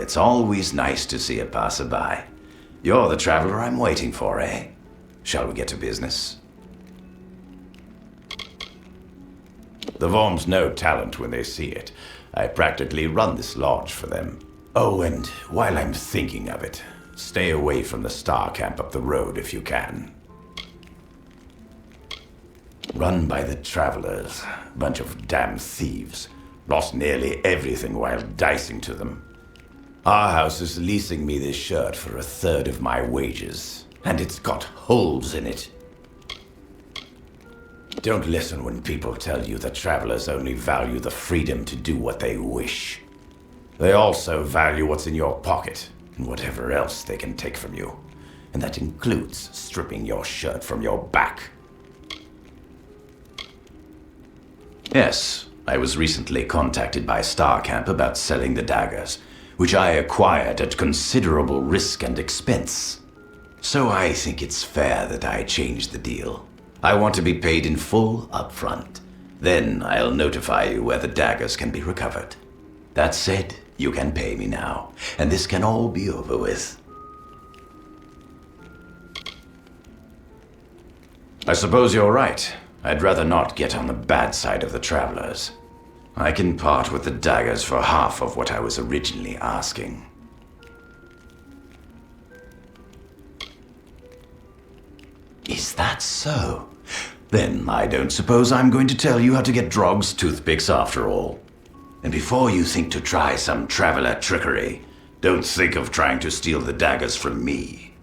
it's always nice to see a passerby. You're the traveler I'm waiting for, eh? Shall we get to business? The Worms know talent when they see it. I practically run this lodge for them. Oh, and while I'm thinking of it, stay away from the star camp up the road if you can. Run by the travelers. Bunch of damn thieves. Lost nearly everything while dicing to them. Our house is leasing me this shirt for 1/3 of my wages, and it's got holes in it. Don't listen when people tell you that travelers only value the freedom to do what they wish. They also value what's in your pocket, and whatever else they can take from you. And that includes stripping your shirt from your back. Yes, I was recently contacted by Starcamp about selling the daggers, which I acquired at considerable risk and expense. So I think it's fair that I change the deal. I want to be paid in full up front. Then I'll notify you where the daggers can be recovered. That said, you can pay me now, and this can all be over with. I suppose you're right. I'd rather not get on the bad side of the travelers. I can part with the daggers for half of what I was originally asking. Is that so? Then I don't suppose I'm going to tell you how to get Drog's toothpicks after all. And before you think to try some traveler trickery, don't think of trying to steal the daggers from me.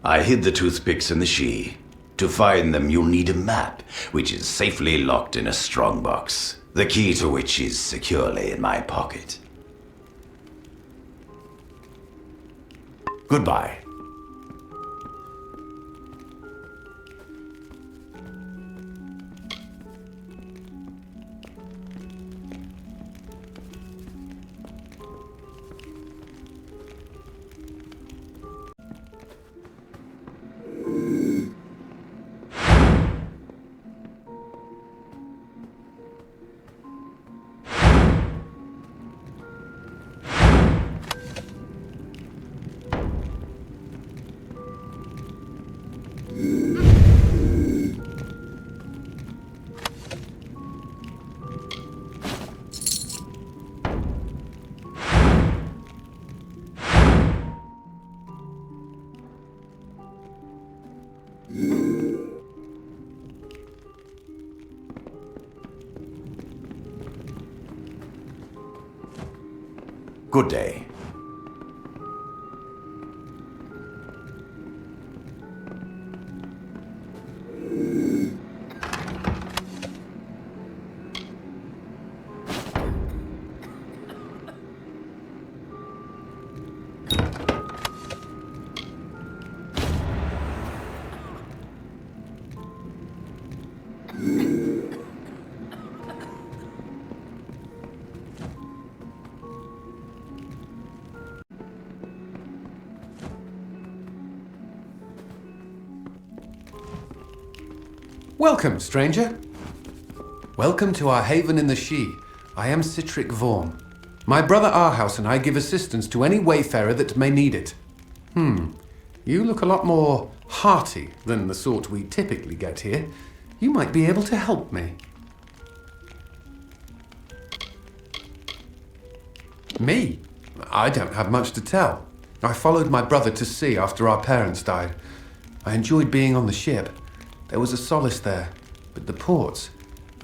I hid the toothpicks in the She. To find them, you'll need a map, which is safely locked in a strongbox, the key to which is securely in my pocket. Goodbye. Good day. Welcome, stranger. Welcome to our haven in the She. I am Citric Vorm. My brother Arhaus and I give assistance to any wayfarer that may need it. You look a lot more hearty than the sort we typically get here. You might be able to help me. Me? I don't have much to tell. I followed my brother to sea after our parents died. I enjoyed being on the ship. There was a solace there, but the ports,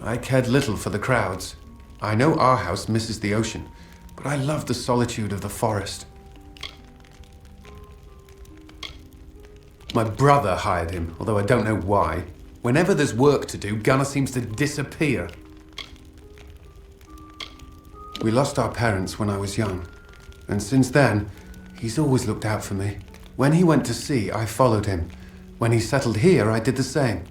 I cared little for the crowds. I know Arhaus misses the ocean, but I love the solitude of the forest. My brother hired him, although I don't know why. Whenever there's work to do, Gunnar seems to disappear. We lost our parents when I was young, and since then, he's always looked out for me. When he went to sea, I followed him. When he settled here, I did the same.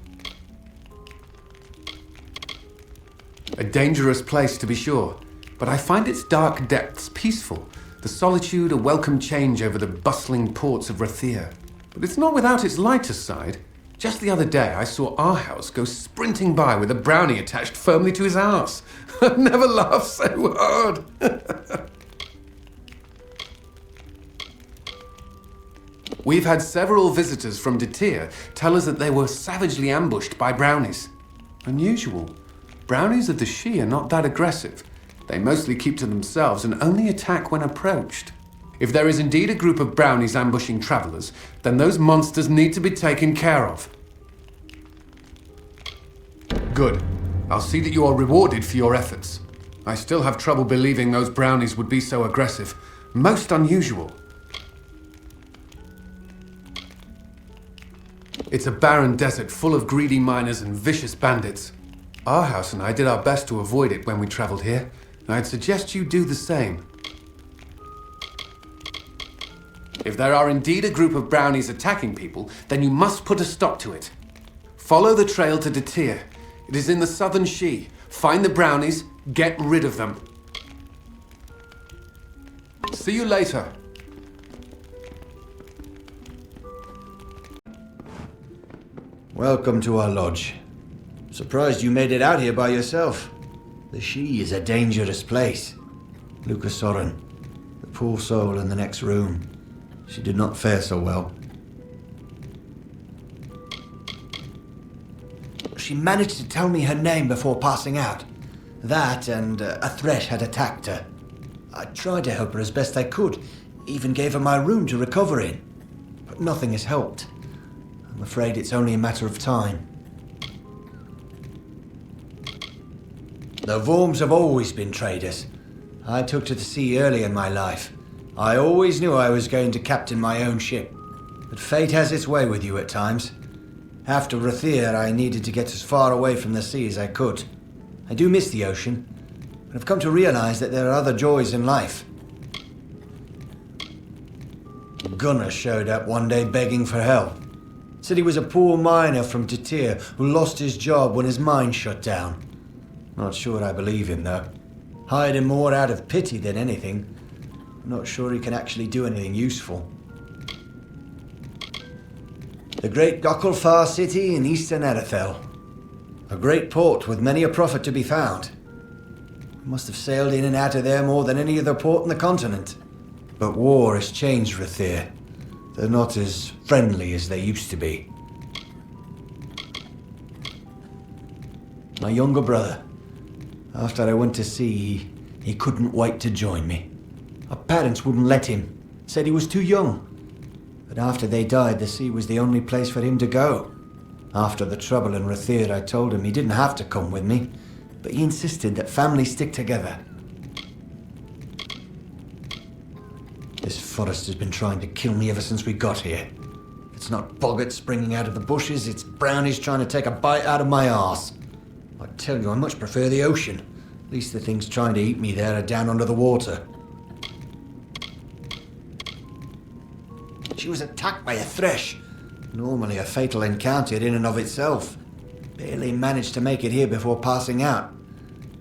A dangerous place, to be sure, but I find its dark depths peaceful. The solitude a welcome change over the bustling ports of Rathir. But it's not without its lighter side. Just the other day, I saw Arhaus go sprinting by with a brownie attached firmly to his arse. I've never laughed so hard. We've had several visitors from Detir tell us that they were savagely ambushed by brownies. Unusual. Brownies of the Shi are not that aggressive. They mostly keep to themselves and only attack when approached. If there is indeed a group of brownies ambushing travelers, then those monsters need to be taken care of. Good. I'll see that you are rewarded for your efforts. I still have trouble believing those brownies would be so aggressive. Most unusual. It's a barren desert full of greedy miners and vicious bandits. Our house and I did our best to avoid it when we traveled here. I'd suggest you do the same. If there are indeed a group of brownies attacking people, then you must put a stop to it. Follow the trail to Detir. It is in the southern Shi. Find the brownies, get rid of them. See you later. Welcome to our lodge. Surprised you made it out here by yourself. The Shi is a dangerous place. Lucas Soren, the poor soul in the next room. She did not fare so well. She managed to tell me her name before passing out. That and a thresh had attacked her. I tried to help her as best I could, even gave her my room to recover in. But nothing has helped. I'm afraid it's only a matter of time. The Worms have always been traders. I took to the sea early in my life. I always knew I was going to captain my own ship. But fate has its way with you at times. After Rathir, I needed to get as far away from the sea as I could. I do miss the ocean, but I've come to realize that there are other joys in life. Gunnar showed up one day begging for help. Said he was a poor miner from Detir who lost his job when his mine shut down. Not sure I believe him, though. Hired him more out of pity than anything. Not sure he can actually do anything useful. The great Gokkulfar city in eastern Erethel. A great port with many a profit to be found. We must have sailed in and out of there more than any other port in the continent. But war has changed Rathir. They're not as friendly as they used to be. My younger brother. After I went to sea, he couldn't wait to join me. Our parents wouldn't let him. Said he was too young. But after they died, the sea was the only place for him to go. After the trouble in Rathir, I told him he didn't have to come with me, but he insisted that families stick together. This forest has been trying to kill me ever since we got here. It's not boggarts springing out of the bushes, it's brownies trying to take a bite out of my arse. I tell you, I much prefer the ocean. At least the things trying to eat me there are down under the water. She was attacked by a thresh. Normally a fatal encounter in and of itself. Barely managed to make it here before passing out.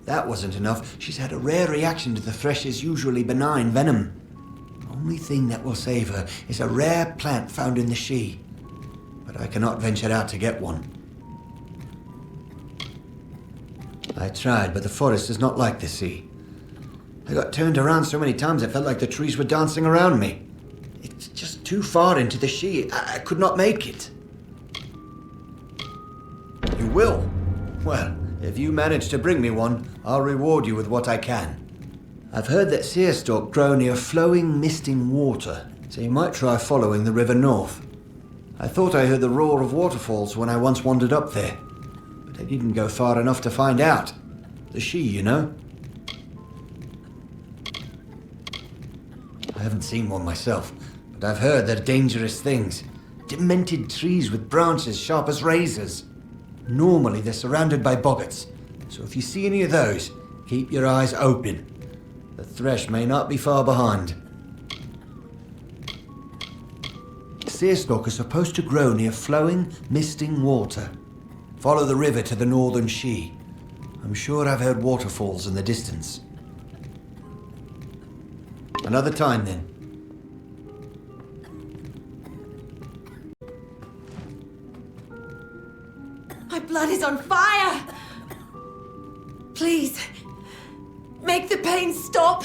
That wasn't enough. She's had a rare reaction to the thresh's usually benign venom. Only thing that will save her is a rare plant found in the Shi. But I cannot venture out to get one. I tried, but the forest is not like the sea. I got turned around so many times I felt like the trees were dancing around me. It's just too far into the Shi. I could not make it. You will? Well, if you manage to bring me one, I'll reward you with what I can. I've heard that seerstalk grow near flowing, misting water, so you might try following the river north. I thought I heard the roar of waterfalls when I once wandered up there, but I didn't go far enough to find out. The Shi, you know? I haven't seen one myself, but I've heard they're dangerous things. Demented trees with branches sharp as razors. Normally they're surrounded by boggarts, so if you see any of those, keep your eyes open. The thresh may not be far behind. Seerstalk is supposed to grow near flowing, misting water. Follow the river to the northern Shi. I'm sure I've heard waterfalls in the distance. Another time then. My blood is on fire! Please, make the pain stop!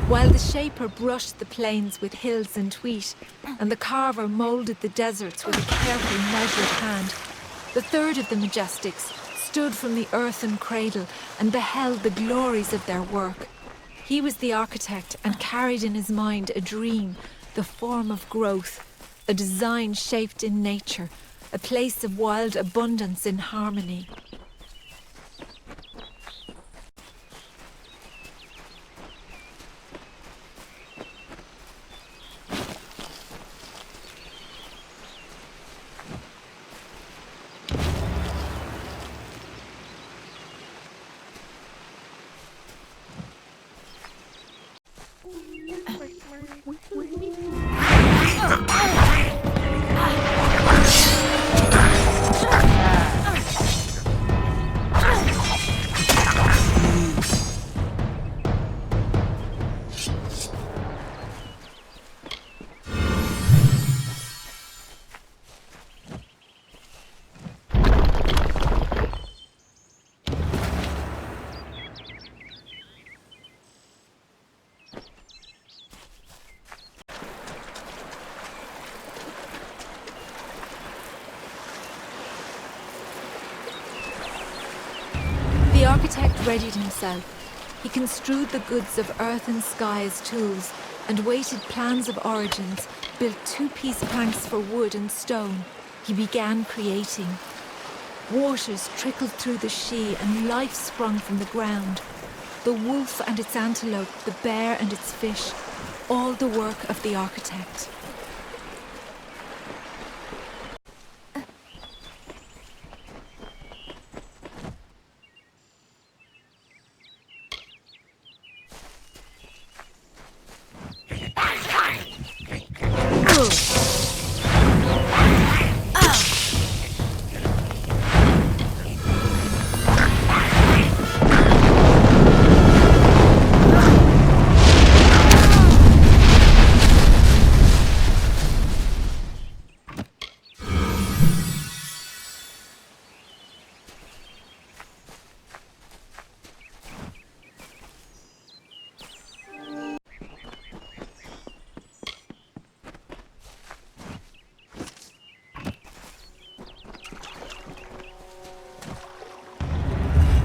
While the shaper brushed the plains with hills and wheat, and the carver moulded the deserts with a careful measured hand, the third of the Majestics stood from the earthen cradle and beheld the glories of their work. He was the architect and carried in his mind a dream, the form of growth, a design shaped in nature, a place of wild abundance in harmony. The architect readied himself. He construed the goods of earth and sky as tools, and weighted plans of origins, built two-piece planks for wood and stone. He began creating. Waters trickled through the Shee, and life sprung from the ground. The wolf and its antelope, the bear and its fish, all the work of the architect.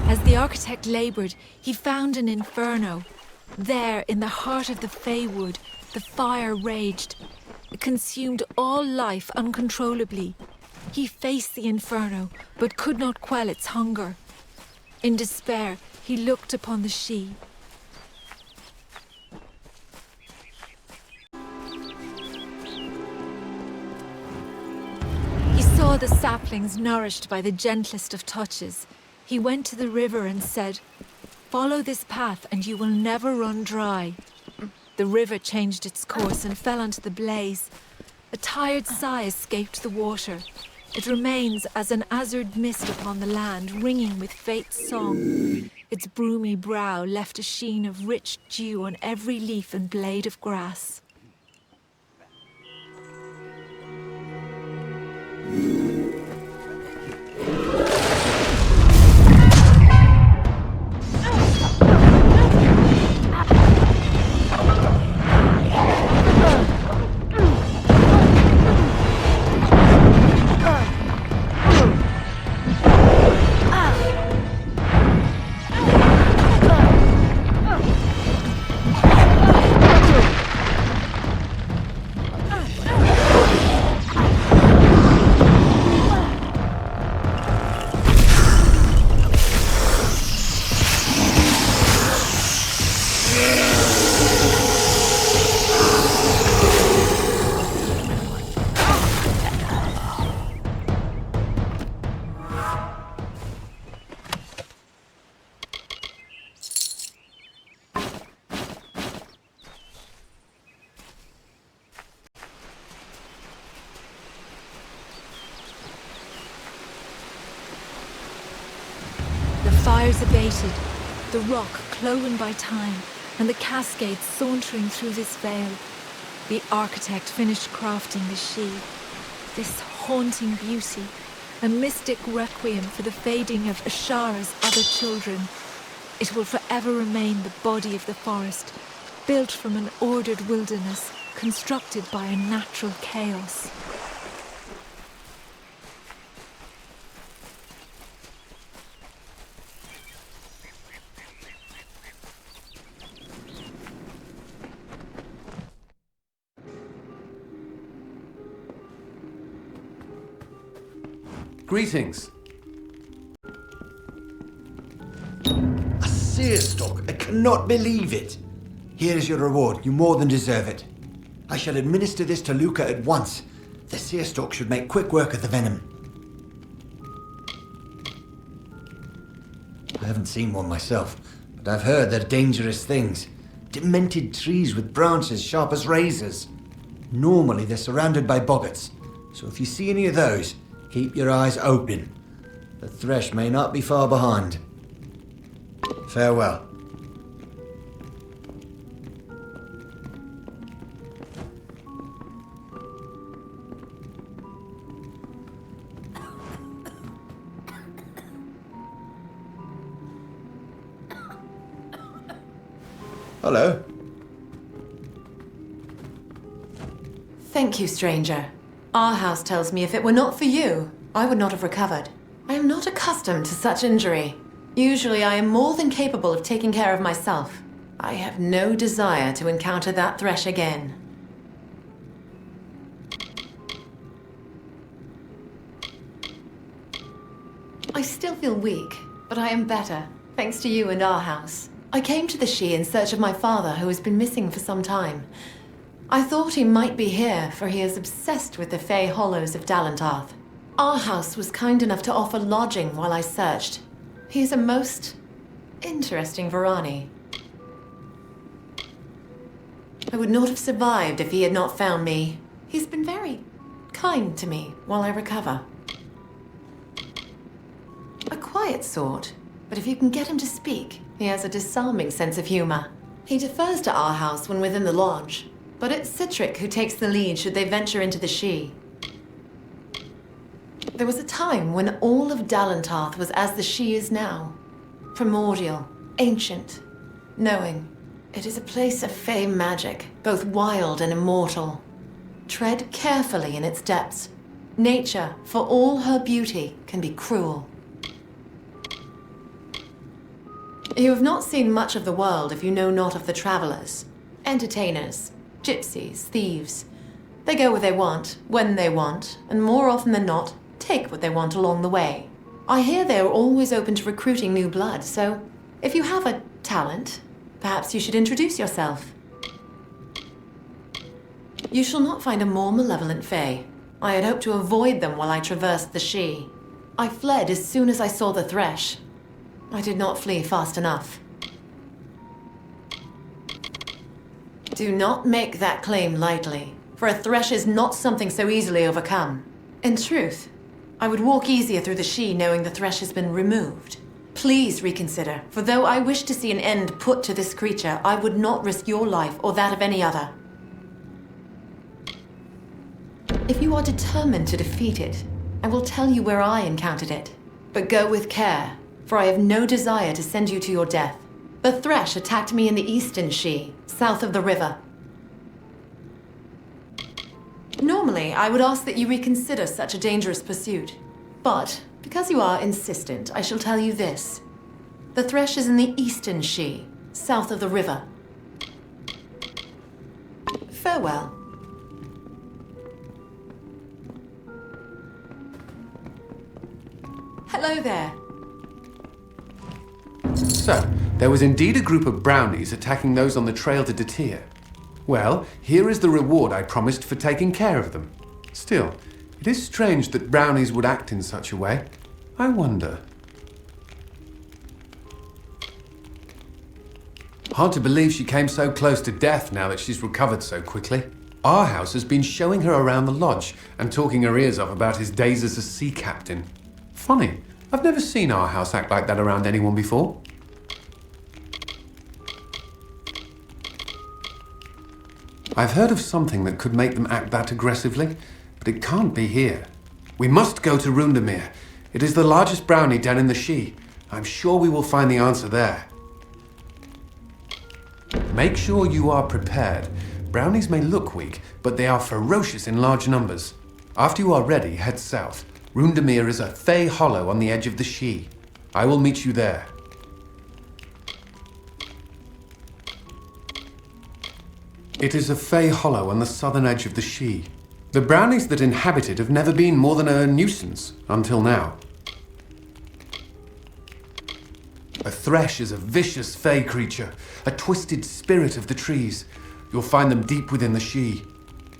As the architect laboured, he found an inferno. There, in the heart of the Feywood, the fire raged. It consumed all life uncontrollably. He faced the inferno, but could not quell its hunger. In despair, he looked upon the Shee. He saw the saplings nourished by the gentlest of touches. He went to the river and said, "Follow this path and you will never run dry." The river changed its course and fell onto the blaze. A tired sigh escaped the water. It remains as an azure mist upon the land, ringing with fate's song. Its broomy brow left a sheen of rich dew on every leaf and blade of grass. Fires abated, the rock cloven by time, and the cascades sauntering through this vale. The architect finished crafting the Shee, this haunting beauty, a mystic requiem for the fading of Ashara's other children. It will forever remain the body of the forest, built from an ordered wilderness, constructed by a natural chaos. Greetings. A seer stalk! I cannot believe it! Here is your reward. You more than deserve it. I shall administer this to Luca at once. The seer stalk should make quick work of the venom. I haven't seen one myself, but I've heard they're dangerous things. Demented trees with branches sharp as razors. Normally they're surrounded by boggarts, so if you see any of those, keep your eyes open. The thresh may not be far behind. Farewell. Hello. Thank you, stranger. Our house tells me if it were not for you, I would not have recovered. I am not accustomed to such injury. Usually I am more than capable of taking care of myself. I have no desire to encounter that thresh again. I still feel weak, but I am better, thanks to you and our house. I came to the She in search of my father, who has been missing for some time. I thought he might be here, for he is obsessed with the Fey Hollows of Dalentarth. Our house was kind enough to offer lodging while I searched. He is a most interesting Varani. I would not have survived if he had not found me. He's been very kind to me while I recover. A quiet sort, but if you can get him to speak, he has a disarming sense of humor. He defers to our house when within the lodge, but it's Citric who takes the lead should they venture into the She. There was a time when all of Dalentarth was as the She is now. Primordial, ancient, knowing. It is a place of Fey magic, both wild and immortal. Tread carefully in its depths. Nature, for all her beauty, can be cruel. You have not seen much of the world if you know not of the travelers. Entertainers, gypsies, thieves. They go where they want, when they want, and more often than not, take what they want along the way. I hear they are always open to recruiting new blood, so if you have a talent, perhaps you should introduce yourself. You shall not find a more malevolent Fae. I had hoped to avoid them while I traversed the She. I fled as soon as I saw the thresh. I did not flee fast enough. Do not make that claim lightly, for a thresh is not something so easily overcome. In truth, I would walk easier through the She knowing the thresh has been removed. Please reconsider, for though I wish to see an end put to this creature, I would not risk your life or that of any other. If you are determined to defeat it, I will tell you where I encountered it. But go with care, for I have no desire to send you to your death. The thresh attacked me in the eastern She, south of the river. Normally, I would ask that you reconsider such a dangerous pursuit. But, because you are insistent, I shall tell you this. The thresh is in the eastern She, south of the river. Farewell. Hello there. So, there was indeed a group of brownies attacking those on the trail to Datir. Well, here is the reward I promised for taking care of them. Still, it is strange that brownies would act in such a way. I wonder. Hard to believe she came so close to death now that she's recovered so quickly. Our house has been showing her around the lodge and talking her ears off about his days as a sea captain. Funny, I've never seen our house act like that around anyone before. I've heard of something that could make them act that aggressively, but it can't be here. We must go to Rundamir. It is the largest brownie den in the She. I'm sure we will find the answer there. Make sure you are prepared. Brownies may look weak, but they are ferocious in large numbers. After you are ready, head south. Rundemir is a Fey hollow on the edge of the Shi. I will meet you there. It is a Fey hollow on the southern edge of the Shi. The brownies that inhabit it have never been more than a nuisance, until now. A thresh is a vicious Fey creature, a twisted spirit of the trees. You'll find them deep within the Shi.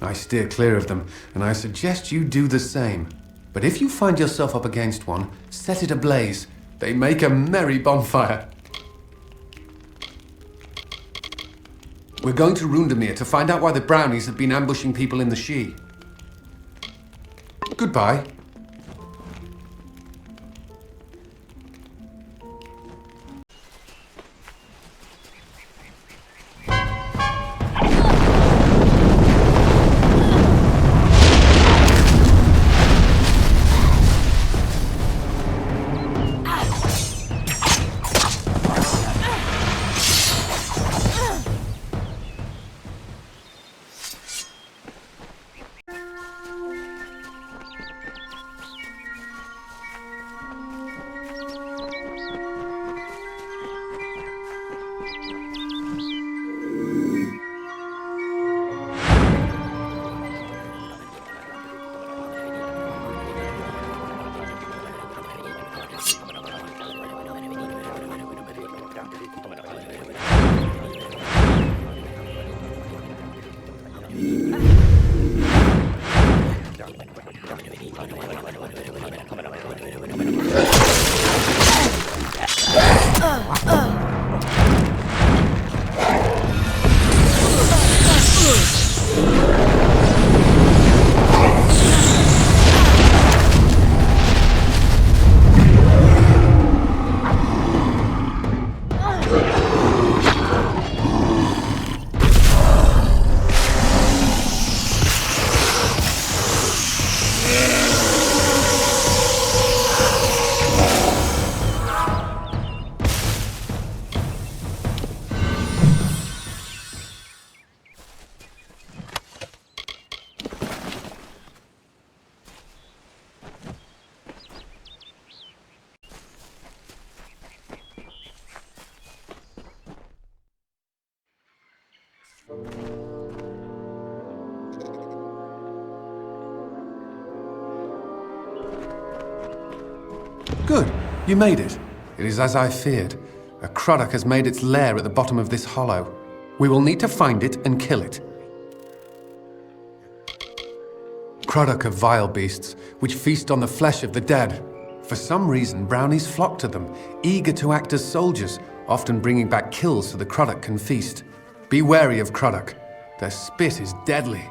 I steer clear of them, and I suggest you do the same. But if you find yourself up against one, set it ablaze. They make a merry bonfire. We're going to Rundemir to find out why the brownies have been ambushing people in the Shi. Goodbye. Good. You made it. It is as I feared. A Croddock has made its lair at the bottom of this hollow. We will need to find it and kill it. Croddock are vile beasts, which feast on the flesh of the dead. For some reason, brownies flock to them, eager to act as soldiers, often bringing back kills so the Croddock can feast. Be wary of Croddock. Their spit is deadly.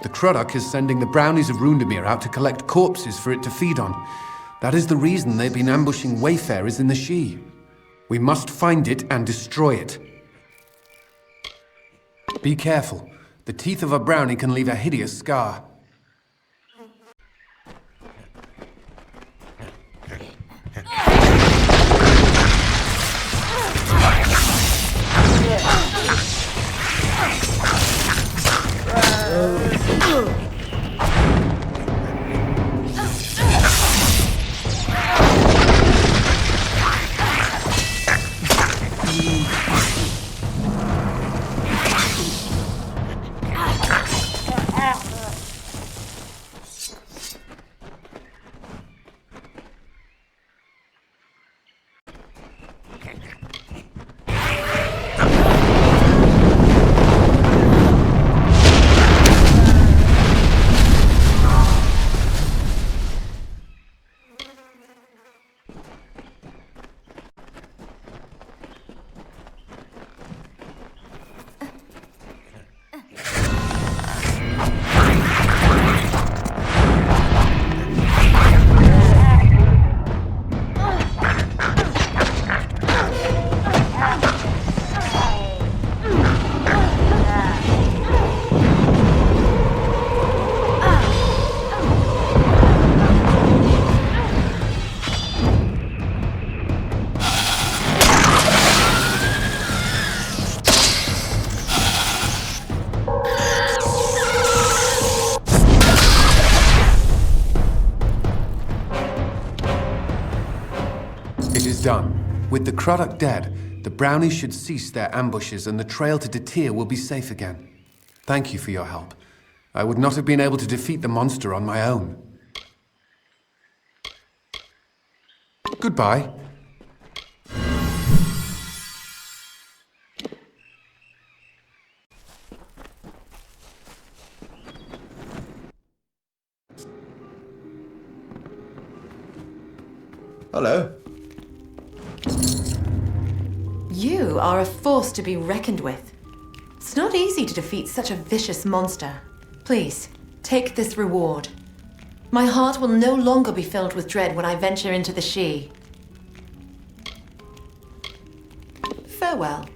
The Croddock is sending the brownies of Rundemir out to collect corpses for it to feed on. That is the reason they've been ambushing wayfarers in the Shi. We must find it and destroy it. Be careful. The teeth of a brownie can leave a hideous scar. Croddock dead, the brownies should cease their ambushes and the trail to Detir will be safe again. Thank you for your help. I would not have been able to defeat the monster on my own. Goodbye. Hello. You are a force to be reckoned with. It's not easy to defeat such a vicious monster. Please, take this reward. My heart will no longer be filled with dread when I venture into the She. Farewell.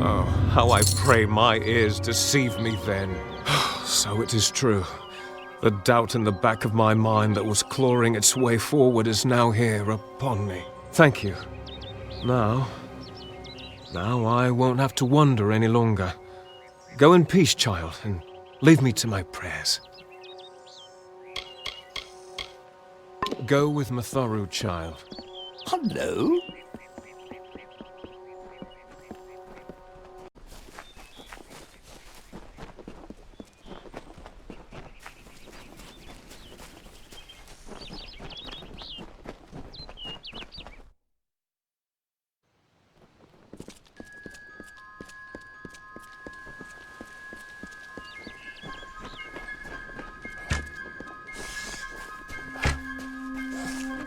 Oh, how I pray my ears deceive me then. So it is true. The doubt in the back of my mind that was clawing its way forward is now here upon me. Thank you. Now I won't have to wonder any longer. Go in peace, child, and leave me to my prayers. Go with Matharu, child. Hello?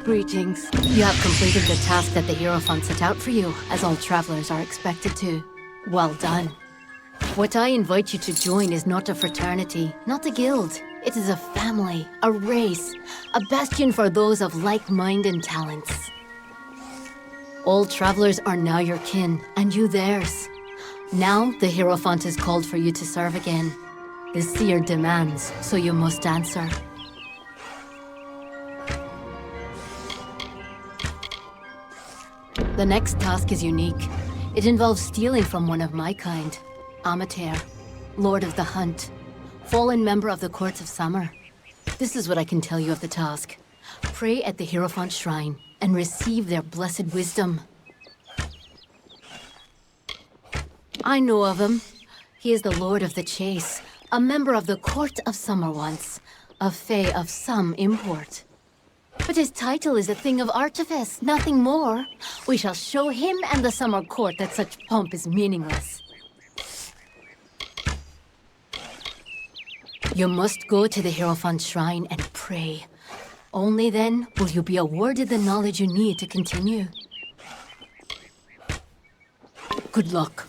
Greetings. You have completed the task that the Hierophant set out for you, as all travelers are expected to. Well done. What I invite you to join is not a fraternity, not a guild. It is a family, a race, a bastion for those of like mind and talents. All travelers are now your kin, and you theirs. Now, the Hierophant is called for you to serve again. The seer demands, so you must answer. The next task is unique. It involves stealing from one of my kind, Amalur, Lord of the Hunt, fallen member of the Courts of Summer. This is what I can tell you of the task. Pray at the Hierophant Shrine and receive their blessed wisdom. I know of him. He is the Lord of the Chase, a member of the Court of Summer once, a fae of some import. But his title is a thing of artifice, nothing more. We shall show him and the Summer Court that such pomp is meaningless. You must go to the Hierophant Shrine and pray. Only then will you be awarded the knowledge you need to continue. Good luck.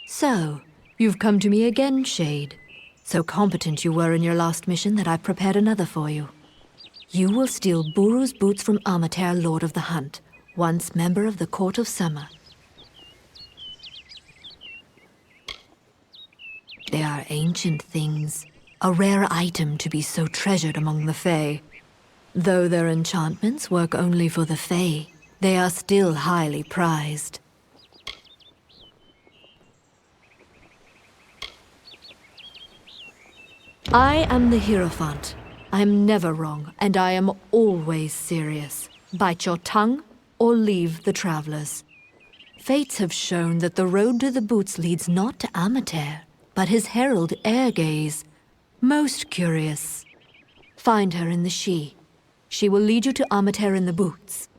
So, you've come to me again, Shade. So competent you were in your last mission that I've prepared another for you. You will steal Buru's boots from Amalur, Lord of the Hunt, once member of the Court of Summer. ancient things, a rare item to be so treasured among the Fae. Though their enchantments work only for the Fae, they are still highly prized. I am the Hierophant. I am never wrong, and I am always serious. Bite your tongue, or leave the travelers. Fates have shown that the road to the boots leads not to Amater, but his herald Airgaze. Most curious. Find her in the She. She will lead you to Amater in the boots.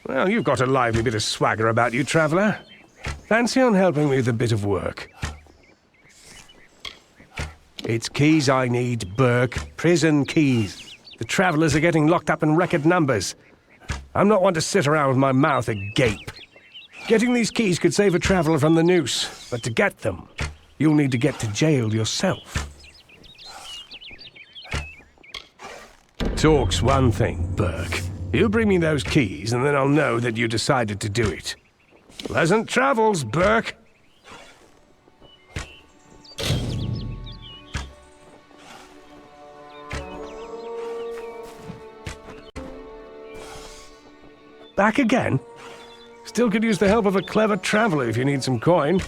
Well, you've got a lively bit of swagger about you, traveller. Fancy on helping me with a bit of work. It's keys I need, Burke. Prison keys. The travellers are getting locked up in record numbers. I'm not one to sit around with my mouth agape. Getting these keys could save a traveller from the noose, but to get them, you'll need to get to jail yourself. Talk's one thing, Burke. You bring me those keys, and then I'll know that you decided to do it. Pleasant travels, Burke. Back again? Still could use the help of a clever traveller if you need some coin.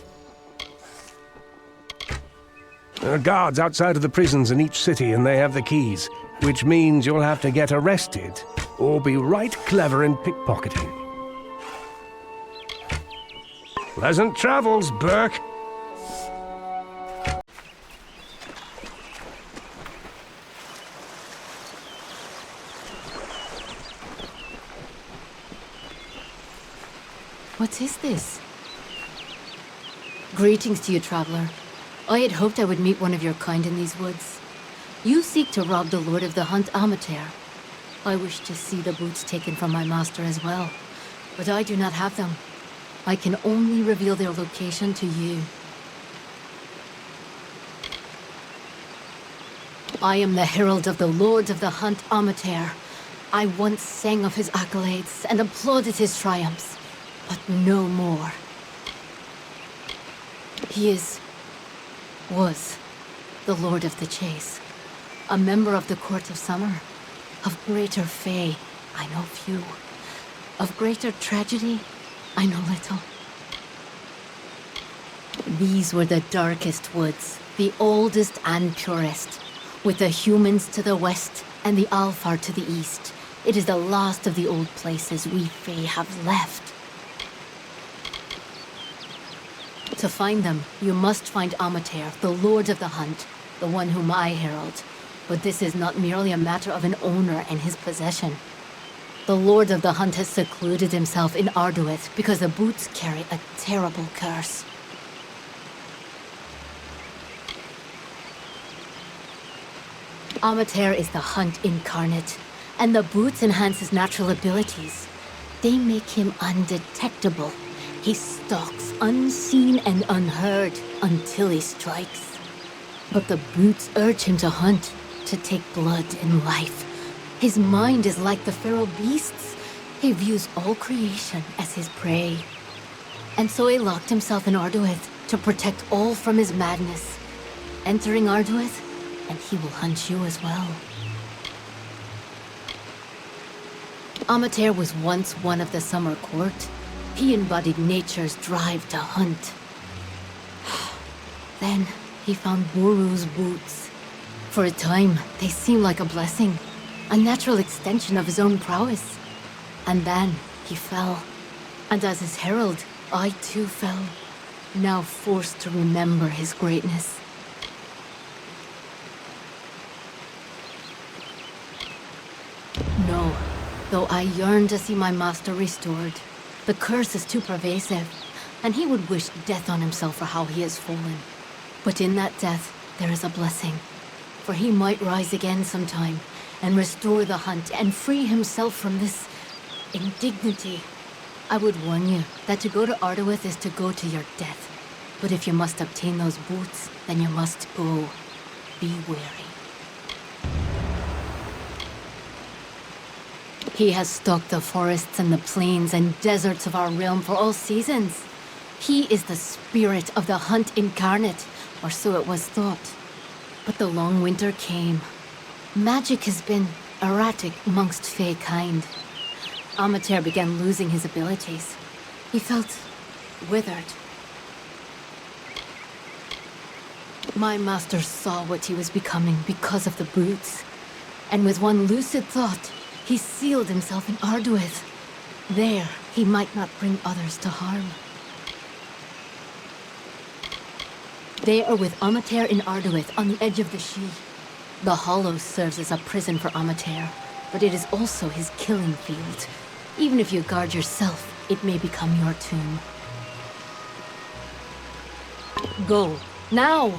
There are guards outside of the prisons in each city, and they have the keys, which means you'll have to get arrested, or be right clever in pickpocketing. Pleasant travels, Burke. What is this? Greetings to you, traveler. I had hoped I would meet one of your kind in these woods. You seek to rob the Lord of the Hunt Amater. I wish to see the boots taken from my master as well, but I do not have them. I can only reveal their location to you. I am the herald of the Lord of the Hunt Amater. I once sang of his accolades and applauded his triumphs, but no more. He was the Lord of the Chase, a member of the Court of Summer. Of greater fay, I know few. Of greater tragedy, I know little. These were the darkest woods, the oldest and purest, with the humans to the west and the Alfar to the east. It is the last of the old places we Fae have left. To find them, you must find Amater, the Lord of the Hunt, the one whom I herald. But this is not merely a matter of an owner and his possession. The Lord of the Hunt has secluded himself in Arduith because the boots carry a terrible curse. Amater is the Hunt incarnate, and the boots enhance his natural abilities. They make him undetectable. He stalks unseen and unheard until he strikes. But the boots urge him to hunt, to take blood and life. His mind is like the feral beasts. He views all creation as his prey. And so he locked himself in Arduith to protect all from his madness. Entering Arduith, and he will hunt you as well. Amater was once one of the Summer Court. He embodied nature's drive to hunt. Then he found Boru's boots. For a time, they seemed like a blessing, a natural extension of his own prowess. And then he fell. And as his herald, I too fell, now forced to remember his greatness. No, though I yearn to see my master restored. The curse is too pervasive, and he would wish death on himself for how he has fallen. But in that death, there is a blessing. For he might rise again sometime, and restore the hunt, and free himself from this indignity. I would warn you that to go to Arduith is to go to your death. But if you must obtain those boots, then you must go. Be wary. He has stalked the forests and the plains and deserts of our realm for all seasons. He is the spirit of the hunt incarnate, or so it was thought. But the long winter came. Magic has been erratic amongst Fae kind. Amater began losing his abilities. He felt withered. My master saw what he was becoming because of the boots. And with one lucid thought, he sealed himself in Arduith. There, he might not bring others to harm. They are with Amater in Arduith on the edge of the She. The Hollow serves as a prison for Amater, but it is also his killing field. Even if you guard yourself, it may become your tomb. Go, now!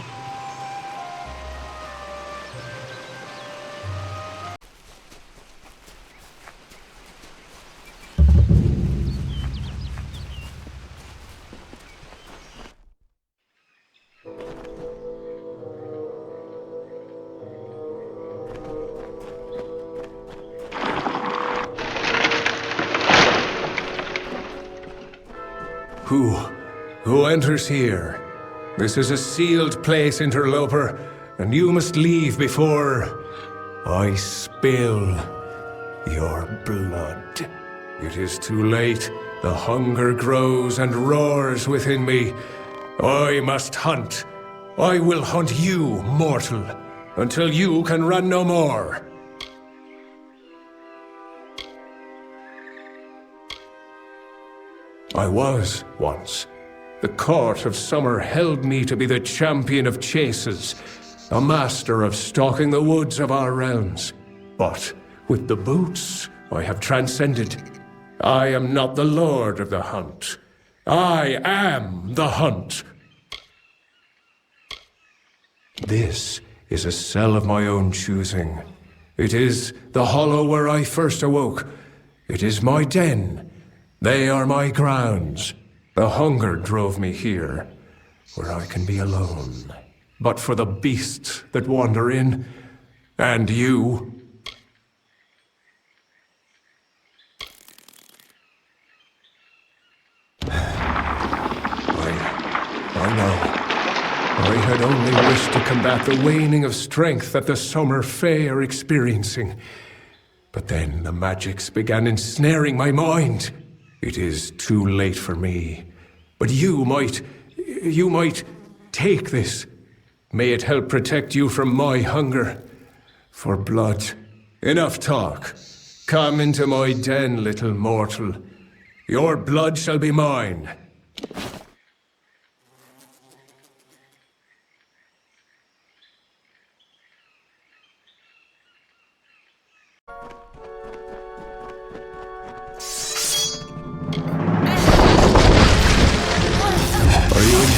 Who enters here? This is a sealed place, interloper, and you must leave before I spill your blood. It is too late. The hunger grows and roars within me. I must hunt. I will hunt you, mortal, until you can run no more. I was once. The court of summer held me to be the champion of chases, a master of stalking the woods of our realms. But with the boots, I have transcended. I am not the lord of the hunt. I am the hunt. This is a cell of my own choosing. It is the hollow where I first awoke. It is my den. They are my grounds. The hunger drove me here, where I can be alone. But for the beasts that wander in, and you... I know. I had only wished to combat the waning of strength that the summer Fae are experiencing. But then the magics began ensnaring my mind. It is too late for me. But you might take this. May it help protect you from my hunger for blood. Enough talk. Come into my den, little mortal. Your blood shall be mine.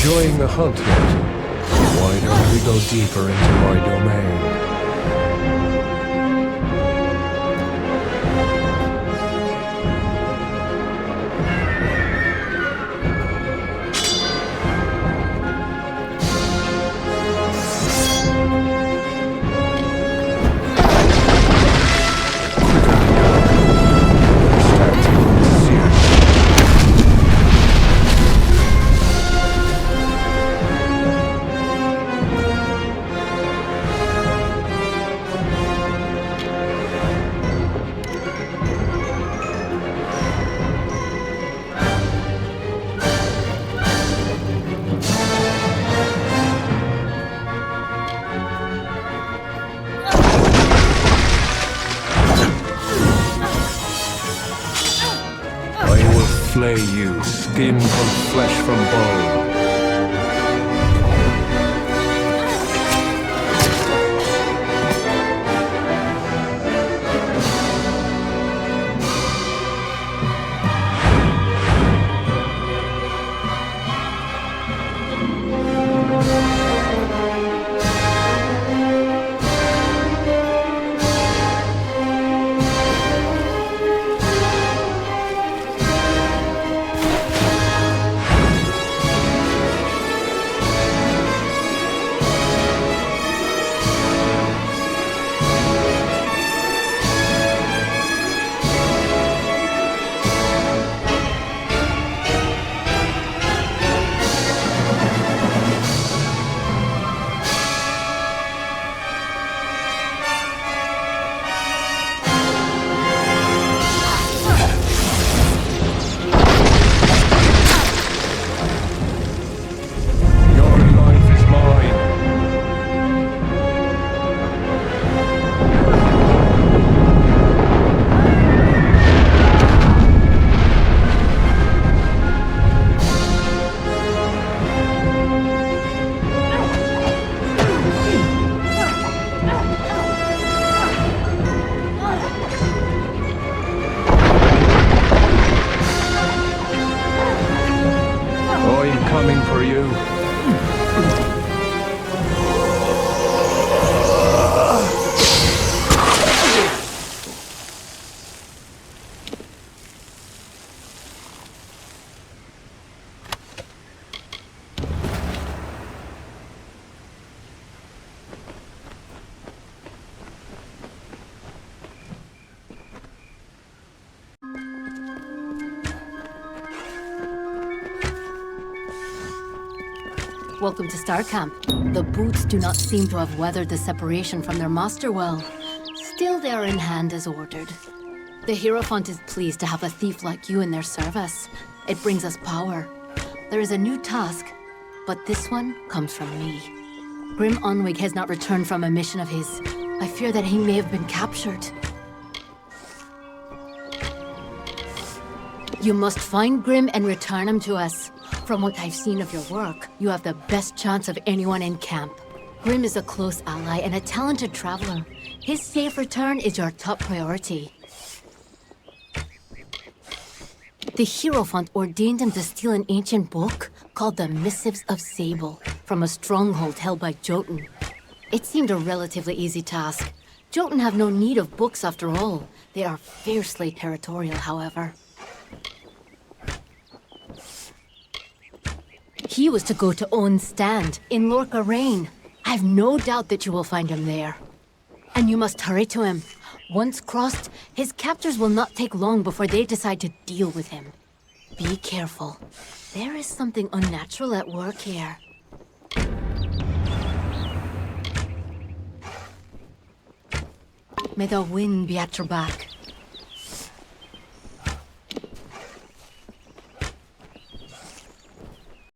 Enjoying the hunt yet? Why don't we go deeper into my domain? Flay you, skin from flesh from bone. Welcome to Star Camp. The boots do not seem to have weathered the separation from their master well. Still, they are in hand as ordered. The Hierophant is pleased to have a thief like you in their service. It brings us power. There is a new task, but this one comes from me. Grim Onwig has not returned from a mission of his. I fear that he may have been captured. You must find Grim and return him to us. From what I've seen of your work, you have the best chance of anyone in camp. Grim is a close ally and a talented traveler. His safe return is your top priority. The Hierophant ordained him to steal an ancient book called the Missives of Sable from a stronghold held by Jotun. It seemed a relatively easy task. Jotun have no need of books after all. They are fiercely territorial, however. He was to go to Owen's stand in Lorca Rain. I have no doubt that you will find him there. And you must hurry to him. Once crossed, his captors will not take long before they decide to deal with him. Be careful. There is something unnatural at work here. May the wind be at your back.